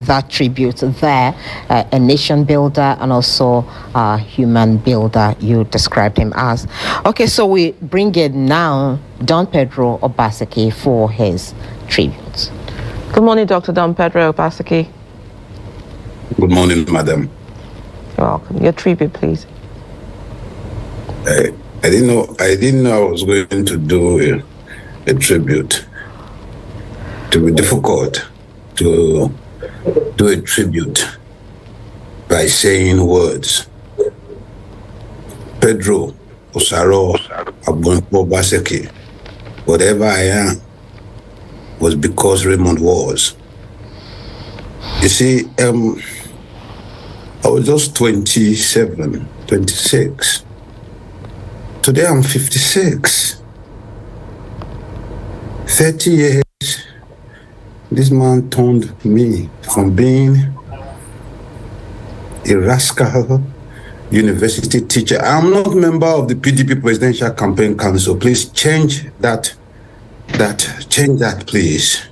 that tribute there, a nation builder and also a human builder, you described him as. Okay, so we bring in now Don Pedro Obaseki for his tribute. Good morning, Dr. Don Pedro Obaseki. Good morning, madam. You're welcome. Your tribute, please. I didn't know I was going to do a tribute. To be difficult to do a tribute by saying words. Pedro Obaseki, whatever I am, was because Raymond was. You see, I was just 27, 26. Today I'm 56. 30 years, this man turned me from being a rascal university teacher. I'm not a member of the PDP Presidential Campaign Council. Please change that, please.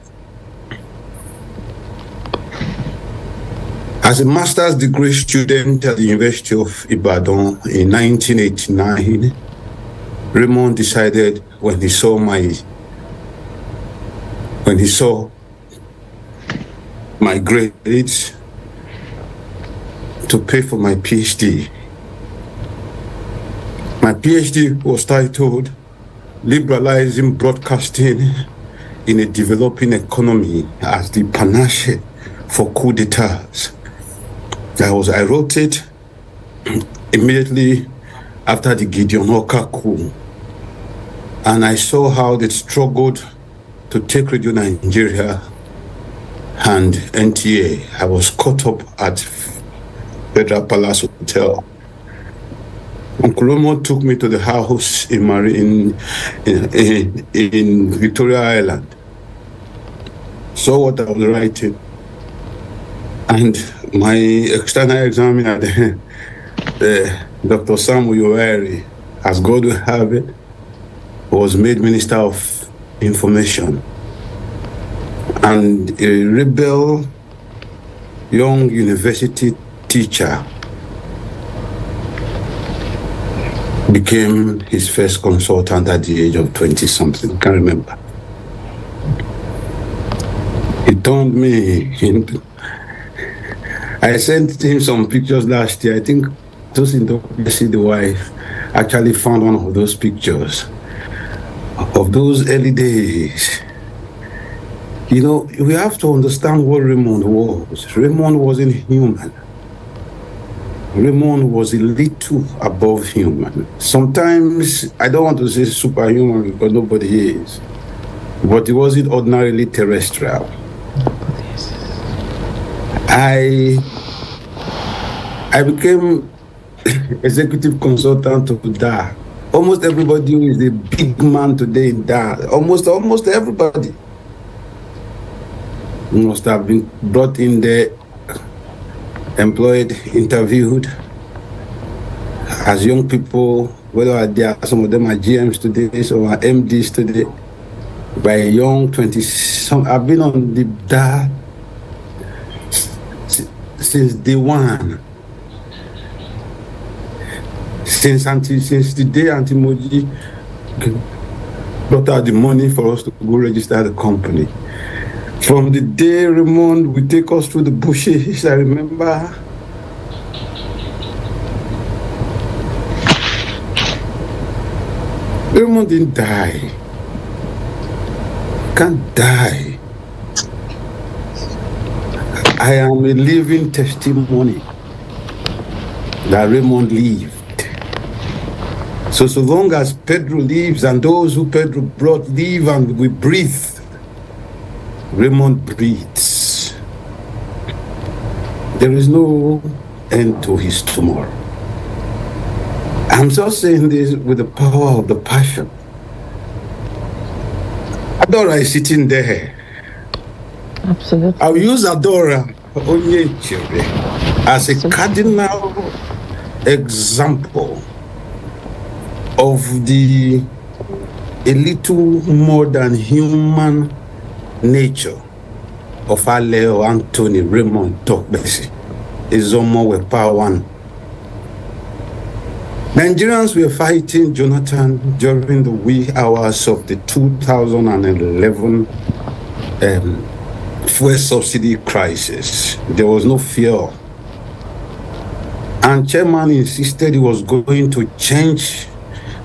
As a master's degree student at the University of Ibadan in 1989, Raymond decided when he saw my grades to pay for my PhD. My PhD was titled Liberalizing Broadcasting in a Developing Economy as the Panacea for Coup d'etats. I wrote it immediately after the Gideon Oka coup. And I saw how they struggled to take Radio Nigeria and NTA. I was caught up at Federal Palace Hotel. Uncle Romo took me to the house in Victoria Island. Saw what I was writing. And my external examiner, Dr. Samuel Yoweri, as God will have it, was made Minister of Information. And a rebel young university teacher became his first consultant at the age of 20-something, can't remember. He turned me into... I sent him some pictures last year. I think Raymond Dokpesi, the wife, actually found one of those pictures of those early days. You know, we have to understand what Raymond was. Raymond wasn't human. Raymond was a little above human. Sometimes, I don't want to say superhuman because nobody is, but he wasn't ordinarily terrestrial. I became executive consultant to DA. Almost everybody who is a big man today in DA, almost everybody must have been brought in there, employed, interviewed as young people, whether they are, some of them are GMs today, some are MDs today, by a young 20. I've been on the DA since day one. Since the day Antimoji brought out the money for us to go register the company. From the day Raymond would take us through the bushes, I remember. Raymond didn't die. Can't die. I am a living testimony that Raymond lived. So long as Pedro lives and those who Pedro brought live and we breathe, Raymond breathes. There is no end to his tomorrow. I'm just saying this with the power of the passion. Adora is sitting there. Absolutely. I'll use Adora Onyechere as a cardinal example of a little more than human nature Ofaleo Anthony Raymond Dokpesi, Izomo Wepa One. Nigerians were fighting Jonathan during the wee hours of the 2011 fuel subsidy crisis. There was no fear. And chairman insisted he was going to change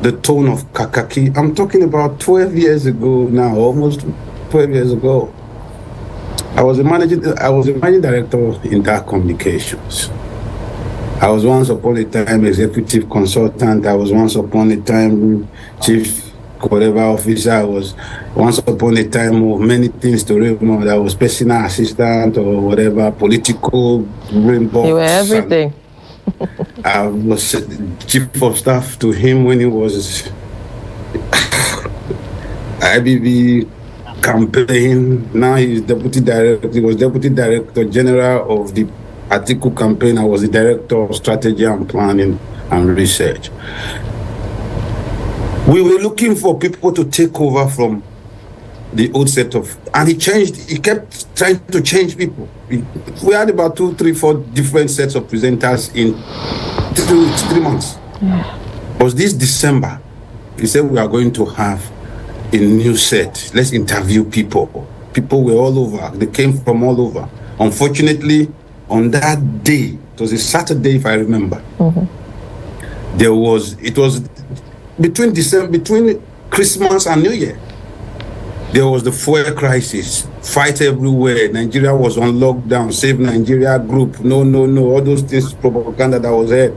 the tone of KAKAAKI. I'm talking about 12 years ago now, almost 12 years ago. I was a managing director in Dark Communications. I was once upon a time executive consultant. I was once upon a time chief whatever officer. I was once upon a time of many things to Raymond. I was personal assistant or whatever, political rainbow. You were everything. I was chief of staff to him when he was IBB campaign. Now he's deputy director. He was deputy director general of the Atiku campaign. I was the director of strategy and planning and research. We were looking for people to take over from the old set of, and he kept trying to change people. We had about 2, 3, 4 different sets of presenters in 3 months. Yeah. It was this December, he said we are going to have a new set. Let's interview people. People were all over. They came from all over. Unfortunately, on that day, it was a Saturday if I remember, it was between Christmas and New Year. There was the fuel crisis, fight everywhere. Nigeria was on lockdown, Save Nigeria group, no, all those things, propaganda that was there.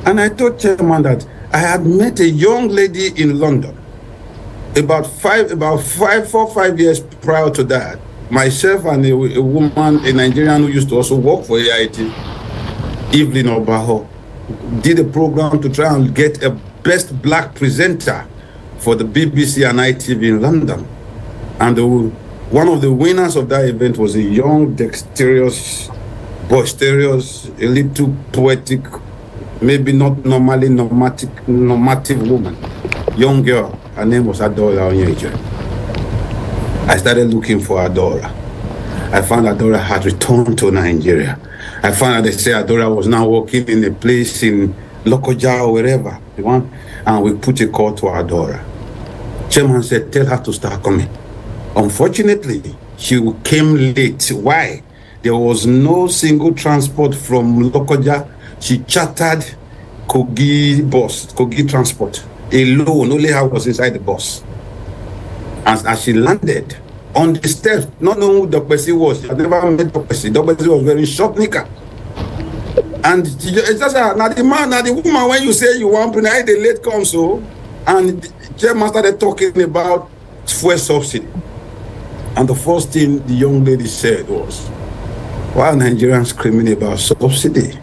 And I told chairman that I had met a young lady in London about 4 or 5 years prior to that. Myself and a woman, a Nigerian who used to also work for AIT, Evelyn Obaho, did a program to try and get a best black presenter for the BBC and ITV in London. And one of the winners of that event was a young, dexterous, boisterous, a little poetic, maybe not normally normative woman, young girl. Her name was Adora Onyeje. I started looking for Adora. I found Adora had returned to Nigeria. I found out they say Adora was now working in a place in Lokoja or wherever, and we put a call to Adora. Chairman said, tell her to start coming. Unfortunately, she came late. Why? There was no single transport from Lokoja. She chartered Kogi Transport. Alone, only her was inside the bus. As she landed on the steps, not knowing who Dokpesi was, she had never met Dokpesi. Dokpesi was wearing short knicker. And it's just now the woman, when you say you want to the late come so, and the chairman started talking about fuel subsidy. And the first thing the young lady said was, why are Nigerians screaming about subsidy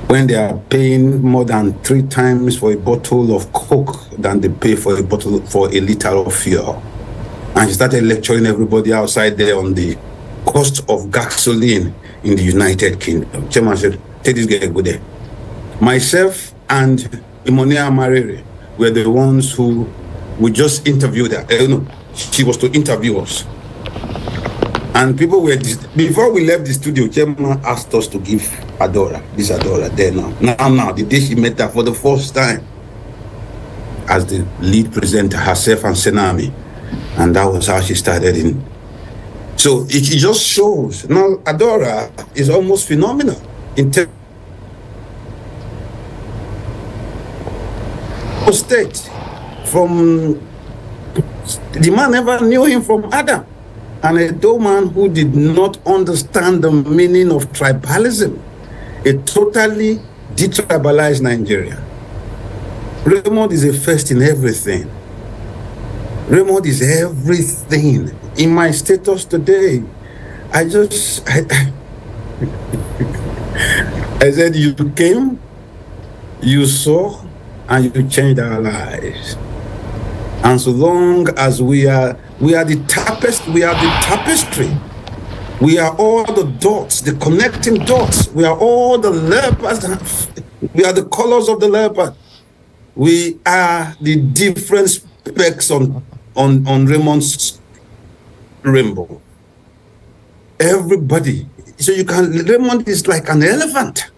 when they are paying more than 3 times for a bottle of Coke than they pay for a liter of fuel? And she started lecturing everybody outside there on the cost of gasoline in the United Kingdom. Chairman said, take this guy go there. Myself and Imonia Marere were the ones who we just interviewed her. She was to interview us. And people were, before we left the studio, chairman asked us to give Adora, this Adora, there now. The day she met her for the first time as the lead presenter, herself and Senami. And that was how she started in. So it just shows. Now, Adora is almost phenomenal in terms of state. From the man never knew him from Adam. And a Edo man who did not understand the meaning of tribalism, a totally detribalized Nigeria. Raymond is a first in everything. Raymond is everything. In my status today, I said, you came, you saw, and you changed our lives. And so long as we are the tapestry. We are all the dots, the connecting dots. We are all the leopards. We are the colors of the leopard. We are the different specks on Raymond's rainbow. everybody. So you can, Raymond is like an elephant.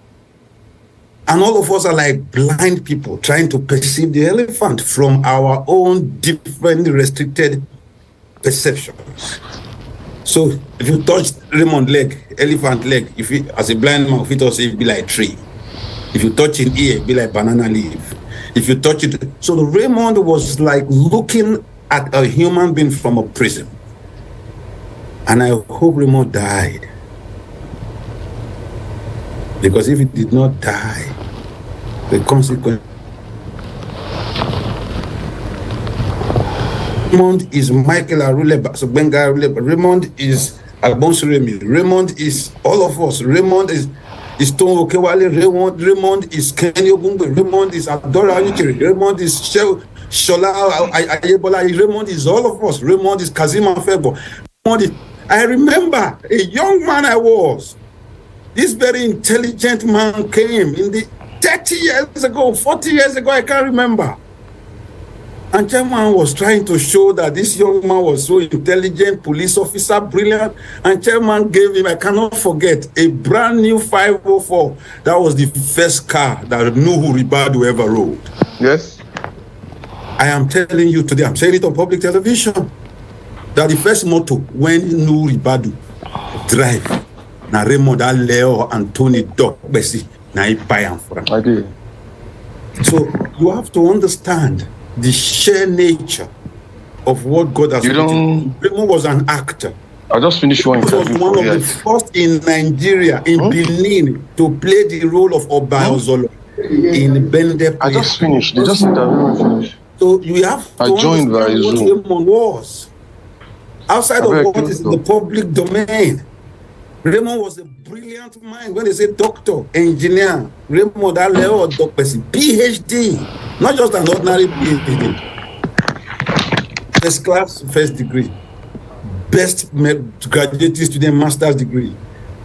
And all of us are like blind people trying to perceive the elephant from our own different restricted perceptions. So if you touch Raymond leg, elephant leg, if it, as a blind man, if it also be like tree. If you touch an ear, it be like banana leaf. If you touch it, so the Raymond was like looking at a human being from a prison. And I hope Raymond died. Because if he did not die, the consequence. Raymond is Michael Aruleba, so Benga Aruleba. Raymond is Alfonso Remy. Raymond is all of us. Raymond is Tom Okewale. Raymond is Kenny Ogungbe. Raymond is Adora Ayukiri. Raymond is Shola Ayebola. Raymond is all of us. Raymond is Kazima Febo. I remember a young man I was. This very intelligent man came in the 30 years ago, 40 years ago, I can't remember. And Chairman was trying to show that this young man was so intelligent, police officer, brilliant. And Chairman gave him, I cannot forget, a brand new 504. That was the first car that Nuhu Ribadu ever rode. Yes. I am telling you today, I'm saying it on public television, that the first motor when Nuhu Ribadu drive, na Raymond Leo Anthony Dokpesi, na I buy am for him. I do. So you have to understand the sheer nature of what God has done. Raymond was an actor. I just finished one interview. He was one of the first in Nigeria, in Benin, to play the role of Oba Ozolo in Bende. I just finished. They just interviewed me finished. So you have to joined by understand what Zoom. Raymond was. Outside of what is in the public domain. Raymond was a brilliant mind. When they say doctor, engineer, Raymond Dokpesi, PhD, not just an ordinary PhD. First class, first degree, best graduate student master's degree,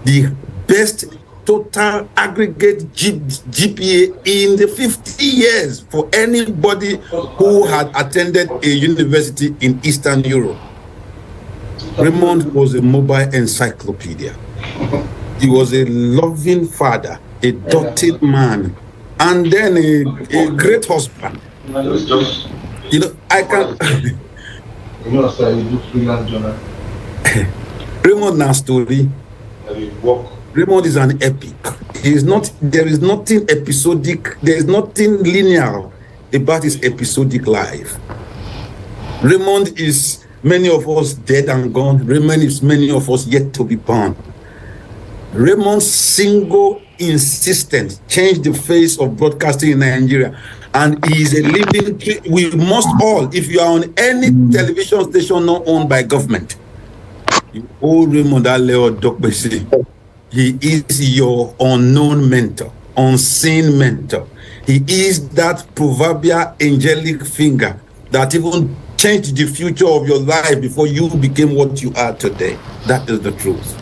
the best total aggregate GPA in the 50 years for anybody who had attended a university in Eastern Europe. Raymond was a mobile encyclopedia. He was a loving father, a doted man, and then a great husband. You know, I can. Raymond now story. Raymond is an epic. He is not. There is nothing episodic. There is nothing linear about his episodic life. Raymond is many of us dead and gone. Raymond is many of us yet to be born. Raymond's single insistence changed the face of broadcasting in Nigeria, and he is a living. We must all, if you are on any television station not owned by government, you owe Raymond Dokpesi. He is your unknown mentor, unseen mentor. He is that proverbial angelic finger that even changed the future of your life before you became what you are today. That is the truth.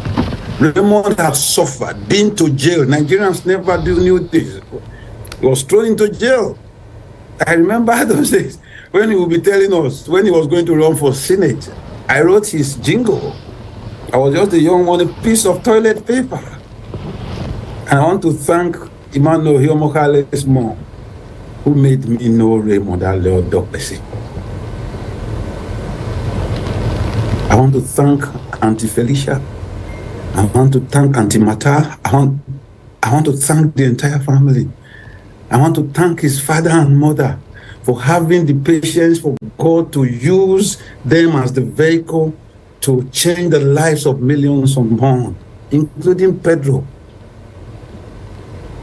Raymond has suffered, been to jail. Nigerians never knew this. He was thrown into jail. I remember those days when he would be telling us when he was going to run for Senate. I wrote his jingle. I was just a young one, a piece of toilet paper. And I want to thank Emmanuel Hiomokale's mom, who made me know Raymond Dokpesi. I want to thank Auntie Felicia. I want to thank Auntie Mata. I want to thank the entire family. I want to thank his father and mother for having the patience for God to use them as the vehicle to change the lives of millions unborn, including Pedro.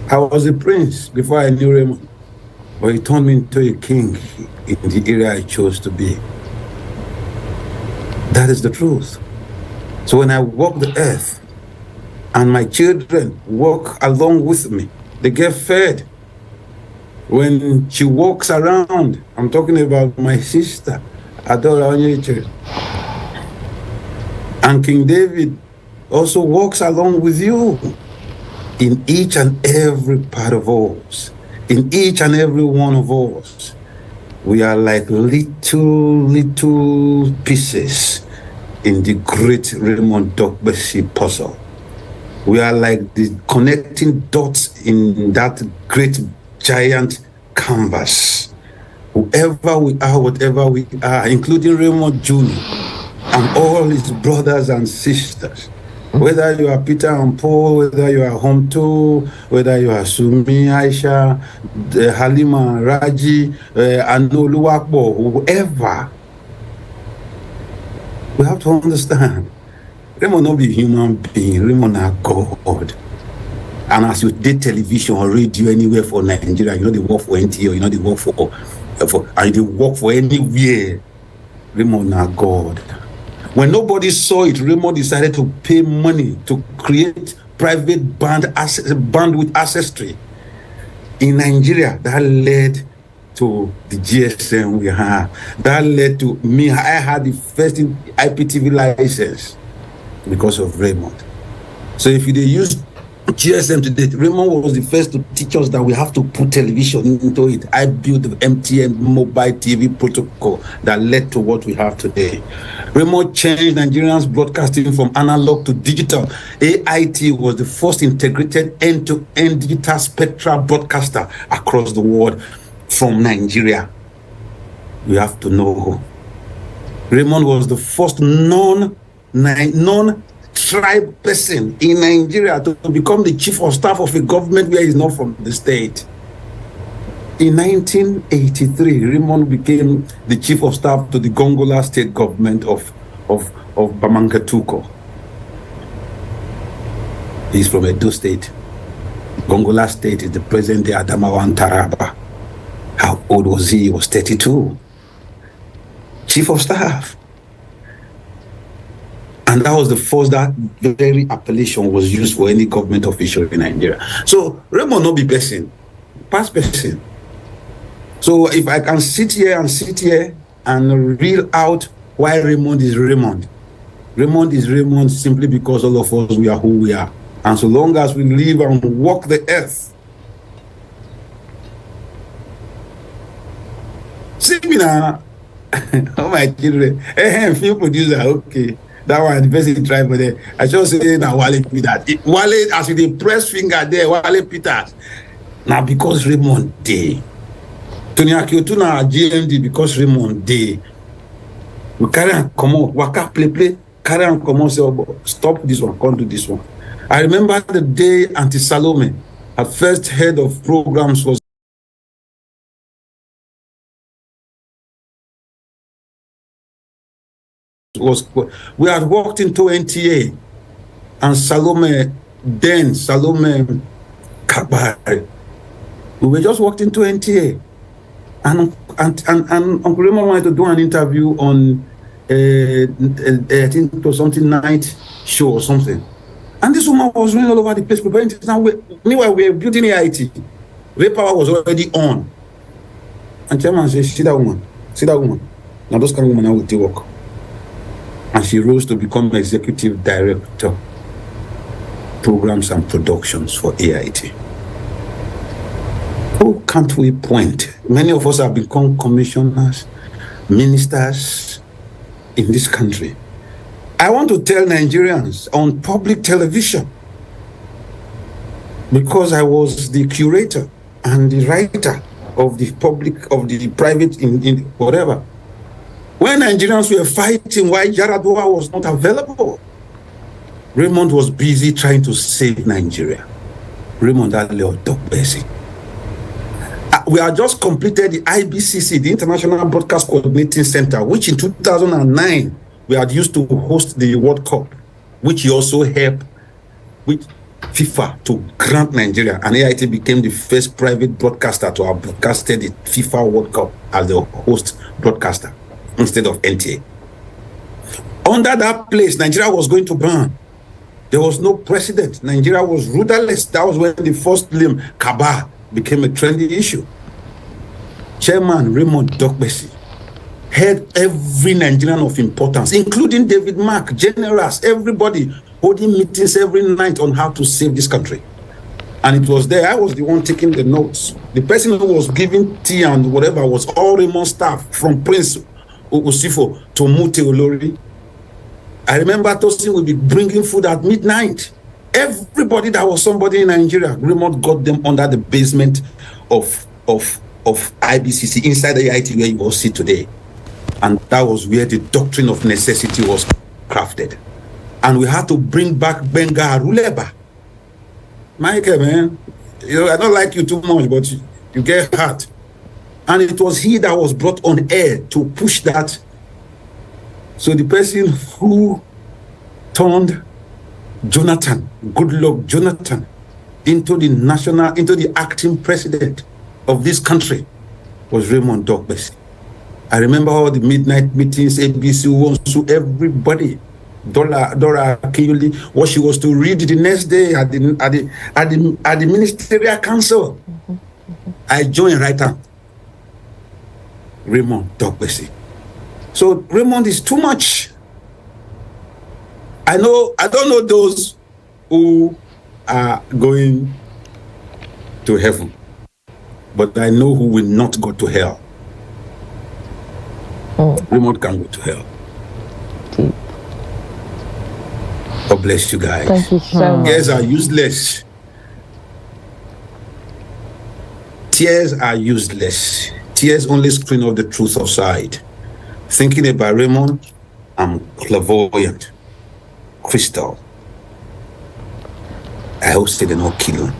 I was a prince before I knew Raymond, but he turned me into a king in the area I chose to be. That is the truth. So when I walk the earth and my children walk along with me, they get fed. When she walks around, I'm talking about my sister, Adora Onyeche. And King David also walks along with you in each and every part of us, in each and every one of us. We are like little pieces in the great Raymond Dokpesi puzzle. We are like the connecting dots in that great giant canvas. Whoever we are, whatever we are, including Raymond Jr. and all his brothers and sisters, whether you are Peter and Paul, whether you are Homto, whether you are Sumi, Aisha, Halima, Raji, Anoluwakbo, whoever, we have to understand, Raymond not be human being, Raymond are God. And as you did television or radio anywhere for Nigeria, you know they work for NTO, you know they work for and they work for anywhere, Raymond are God. When nobody saw it, Raymond decided to pay money to create private bandwidth ancestry in Nigeria. That led to the GSM we had. That led to me. I had the first IPTV license because of Raymond. So if you use GSM today, Raymond was the first to teach us that we have to put television into it. I built the MTN mobile TV protocol that led to what we have today. Raymond changed Nigerians broadcasting from analog to digital. AIT was the first integrated end-to-end digital spectral broadcaster across the world from Nigeria. We have to know. Raymond was the first non-tribe person in Nigeria to become the chief of staff of a government where he's not from the state. In 1983, Raymond became the chief of staff to the Gongola state government of Bamangatuko. He's from Edo State. Gongola state is the present-day Adamawa and Taraba. How old was he? He was 32. Chief of staff. And that was the first that very appellation was used for any government official in Nigeria. So Raymond not be person, past person. So if I can sit here and reel out why Raymond is Raymond. Raymond is Raymond simply because all of us, we are who we are. And so long as we live and walk the earth. See me now. Oh my children. Hey, film producer, okay. That one, the person tried for there. I just say now Wale Peters. Wale, as with the press finger there, Wale Peters. Now because Raymond Day. Tony Akiotu na GMD because Raymond Day. We carry and come out, waka play, carry and come out, say, oh, stop this one, come do this one. I remember the day Auntie Salome, her first head of programs we had walked into NTA and Salome Kabari. We were just walked into NTA and Uncle Raymond wanted to do an interview on I think it was something night show or something. And this woman was running all over the place preparing things. Now meanwhile we were building AIT. Ray Power was already on. And chairman said, see that woman. Now those kind of women now will work. And she rose to become executive director, programs and productions for AIT. Who can't we point? Many of us have become commissioners, ministers in this country. I want to tell Nigerians on public television, because I was the curator and the writer of the private in whatever. When Nigerians were fighting why Yaradua was not available, Raymond was busy trying to save Nigeria. Raymond Dokpesi. We have just completed the IBCC, the International Broadcast Coordinating Center, which in 2009 we had used to host the World Cup, which he also helped with FIFA to grant Nigeria. And AIT became the first private broadcaster to have broadcasted the FIFA World Cup as the host broadcaster instead of NTA. Under that place, Nigeria was going to burn. There was no president. Nigeria was rudderless. That was when the first limb, Kaba, became a trendy issue. Chairman Raymond Dokpesi had every Nigerian of importance, including David Mark, generals, everybody holding meetings every night on how to save this country. And it was there, I was the one taking the notes. The person who was giving tea and whatever was all Raymond staff, from Prince Osifo to Mute Olori. I remember Tosin would be bringing food at midnight. Everybody that was somebody in Nigeria, Raymond got them under the basement of IBCC, inside the AIT where you all see today. And that was where the doctrine of necessity was crafted. And we had to bring back Benga Aruleba. Michael, man, I don't like you too much, but you get hurt. And it was he that was brought on air to push that. So the person who turned Jonathan, Goodluck Jonathan, into the acting president of this country was Raymond Dokpesi. I remember all the midnight meetings, ABC, Wonsu, everybody. Dora Akiyuli, what she was to read the next day at the ministerial council. I joined right now. Raymond Dokpesi. So Raymond is too much. I don't know those who are going to heaven, but I know who will not go to hell. Raymond can go to hell. God bless you guys. Thank you so much. Tears are useless. Tears are useless. Tears only screen of the truth outside. Thinking about Raymond, I'm clairvoyant. Crystal. I hope they did not kill him.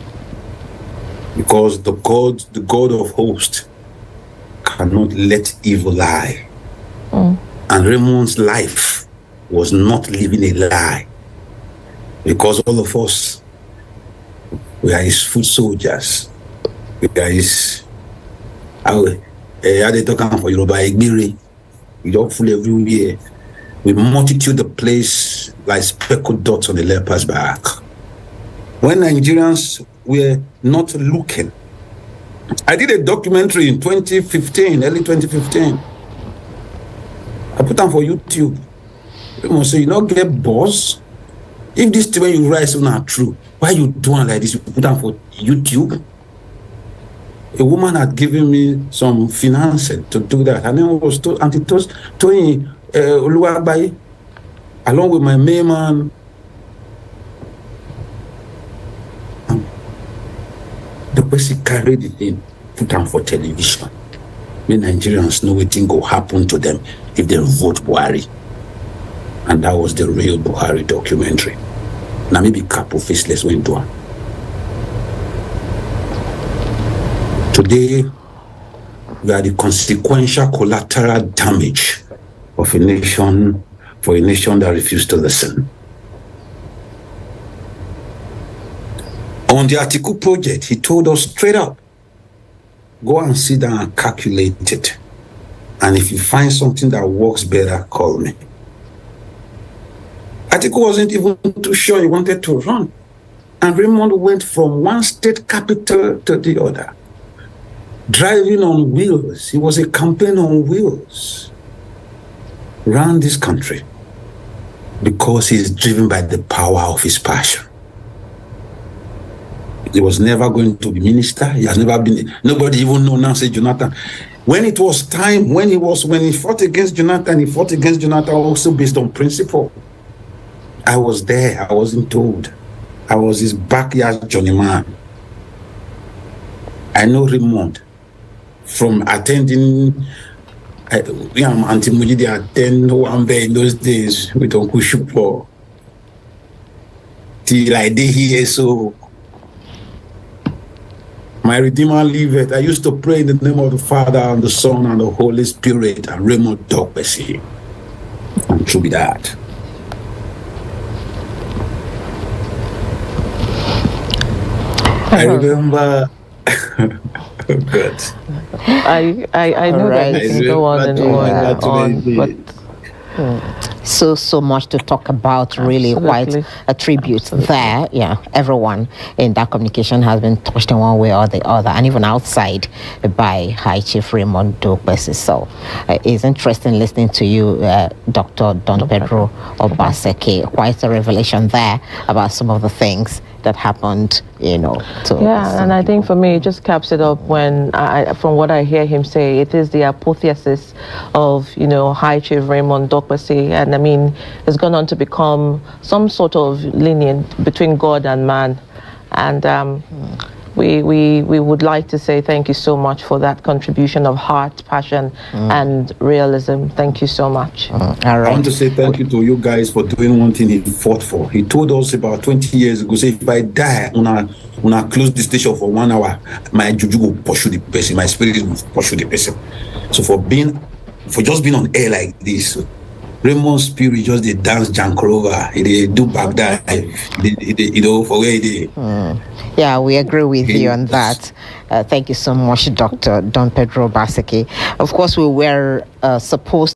Because the God of hosts, cannot let evil lie. And Raymond's life was not living a lie. Because all of us, we are his foot soldiers. We are his, how they talking for Yoruba, Igbiri. We don't fool everywhere. We multitude the place like speckled dots on the leper's back. When Nigerians were not looking, I did a documentary in 2015, early 2015. I put them for YouTube. People say, you don't get boss. If this thing when you write is not true, why you doing like this? You put them for YouTube. A woman had given me some financing to do that. Her name was Tony Oluwabayi, along with my main man. The person carried it in, put them for television. When Nigerians know what thing will happen to them if they vote Buhari. And that was the real Buhari documentary. Now maybe couple faceless went on. Today, we are the consequential collateral damage of a nation, for a nation that refused to listen. On the Atiku project, he told us straight up, go and sit down and calculate it. And if you find something that works better, call me. Atiku wasn't even too sure he wanted to run. And Raymond went from one state capital to the other, driving on wheels. He was a campaign on wheels around this country because he's driven by the power of his passion. He was never going to be minister. He has never been, nobody even know Nancy Jonathan. When it was time, when he fought against Jonathan also based on principle. I was there, I wasn't told. I was his backyard Johnny man. I know Raymond from attending, Auntie Mujidi attend one day in those days with Uncle Shupo. Till I did here, so my Redeemer liveth. I used to pray in the name of the Father and the Son and the Holy Spirit and Raymond Dokpesi. And true be that. I remember. Good. I know Right. that you can go on and on, but So much to talk about, really. Absolutely. Quite a tribute there. Yeah, everyone in that communication has been touched in one way or the other, and even outside by High Chief Raymond Dokpesi. So it's interesting listening to you, Dr. Don Pedro Obaseki. Quite a revelation there about some of the things that happened, and I think for me, it just caps it up when, from what I hear him say, it is the apotheosis of, High Chief Raymond Dokpesi. And I mean, it's gone on to become some sort of lineage between God and man. And we would like to say thank you so much for that contribution of heart, passion, and realism. Thank you so much. All right. I want to say thank you to you guys for doing one thing he fought for. He told us about 20 years ago, say, if I die, when I close the station for 1 hour, my juju will pursue the person, my spirit will pursue the person. So for just being on air like this, Raymond's spirit just they dance Jankrova, they do Baghdad, for where they. Yeah, we agree with you on that. Thank you so much, Dr. Don Pedro Obaseki. Of course, we were supposed